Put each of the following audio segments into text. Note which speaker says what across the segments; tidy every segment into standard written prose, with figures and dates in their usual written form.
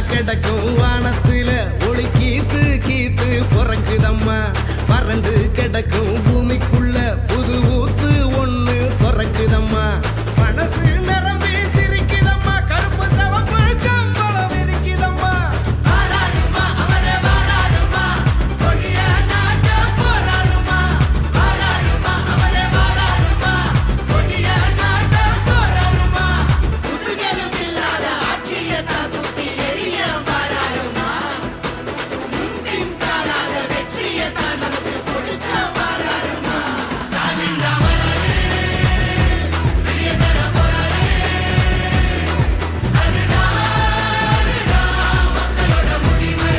Speaker 1: கிடக்கும் வானத்துல ஒளி கீத்து கீத்து பொறக்குதம்மா வறண்டு கிடக்கும் பூமிக்குள்ள புது ஊத்து ஒண்ணு பொறக்குதம்மா மனசு நிரம்பி சிரிக்குதம்மா கருப்பு சவப்பு கம்பளம் இருக்குதம்மா வாராருமா அவரே வாராருமா கொடிய நாட்ட போராருமா வாராருமா அவரே வாராருமா கொடிய நாட்ட போராருமா புதுகலும் இல்லாத ஆட்சியை தாதுப்பி எரிய வாராருமா முன்பின் காணாத வெற்றியை தான் நமக்கு கொடுக்க வாராருமா ஸ்டாலின் ராமரே வெளியே தர போறாரே அதுதான் மக்களோட முடிவு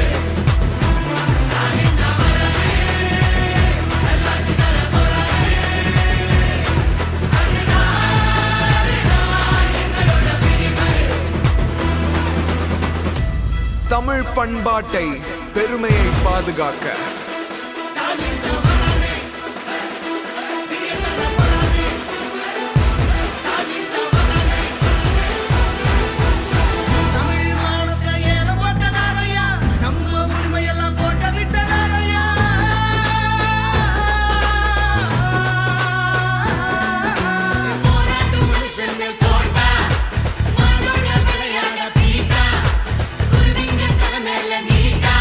Speaker 1: ஸ்டாலின் ராமரே நல்லாட்சி தர போறாரே அதுதான் எங்களோட பிடிவு
Speaker 2: தமிழ் பண்பாட்டை பெருமையை பாதுகாக்க
Speaker 1: தமிழ் மானத்தை ஏல போட்டதாரையா நம்ம உரிமையெல்லாம் போட்ட விட்டதாரையா போராட்டம் மனுஷங்கள் தோட்டா மாடோட விளையாட தீட்டா குருவிங்க தலைமையில நீட்டா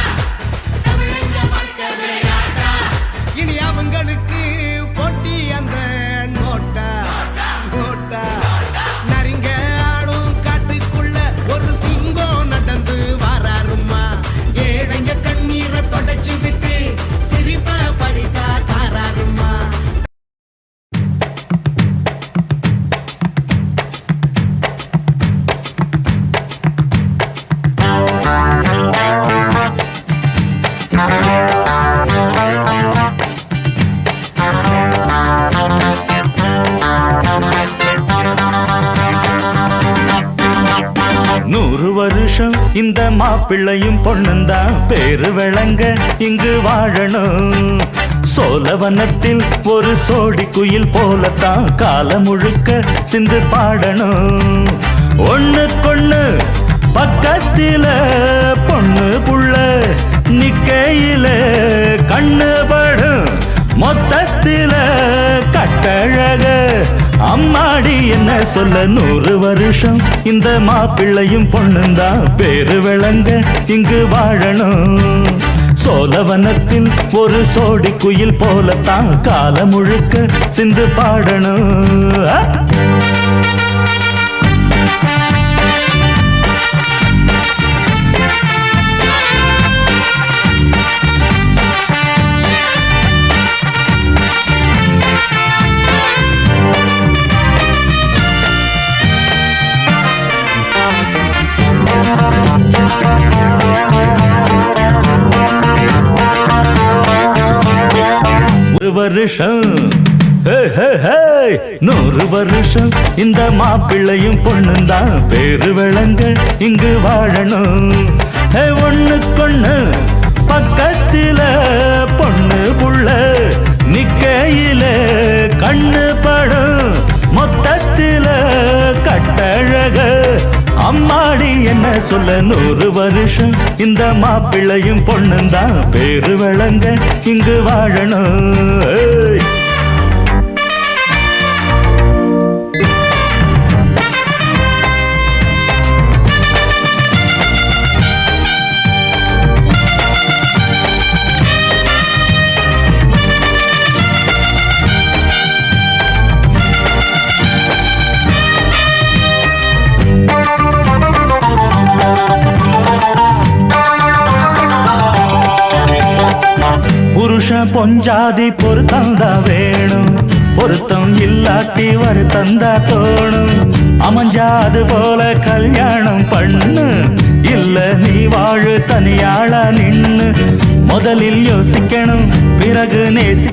Speaker 1: தமிழங்க வாழ்க்கை விளையாட்டா இனி அவங்களுக்கு போட்டி அந்த நோட்டா நோட்டா நரிங்க ஆடும் காட்டுக்குள்ள ஒரு சிங்கம் நடந்து வாராருமா ஏழைங்க கண்ணீரை தொடச்சு விட்டு சிரிப்ப பரிசா தாராருமா
Speaker 3: நூறு வருஷம் இந்த மாப்பிள்ளையும் பொண்ணுந்தான் பேரு விளங்க இங்கு வாழணும் சோழவனத்தில் ஒரு சோடி குயில் போலத்தான் காலம் முழுக்க சிந்து பாடணும் ஒண்ணுக்கொண்ணு பக்கத்தில பொண்ணு புள்ள நிக்கையில கண்ணு படும் மொத்தத்தில கட்டழக அம்மாடி என்ன சொல்ல நூறு வருஷம் இந்த மாப்பிள்ளையும் பொண்ணுந்தான் பேரு விளங்க இங்கு வாழணும் சோழவனத்தில் ஒரு சோடி குயில் போலத்தான் காலம் முழுக்க சிந்து பாடணும் ஒரு வருஷம் நூறு வருஷம் இந்த மாப்பிள்ளையும் பொண்ணுந்தான் பேரு விளங்க இங்கு வாழணும் ஒண்ணுக்கொண்ணு பக்கத்தில பொண்ணு புள்ள நிக்கையில கண்ணு படும் மொத்தத்தில கட்டழக அம்மாடி என்ன சொல்ல நூறு வருஷம் இந்த மாப்பிள்ளையும் பொண்ணுந்தான் பேரு விளங்க இங்கு வாழணும் புருஷன் பொஞ்சாதி பொருத்தந்தா வேணும் பொருத்தம் இல்லாட்டி வருத்தந்தா தோணும் அமைஞ்சாது போல கல்யாணம் பண்ணு இல்ல நீ வாழு தனியாளா நின்னு முதலில் யோசிக்கணும் பிறகு நேசி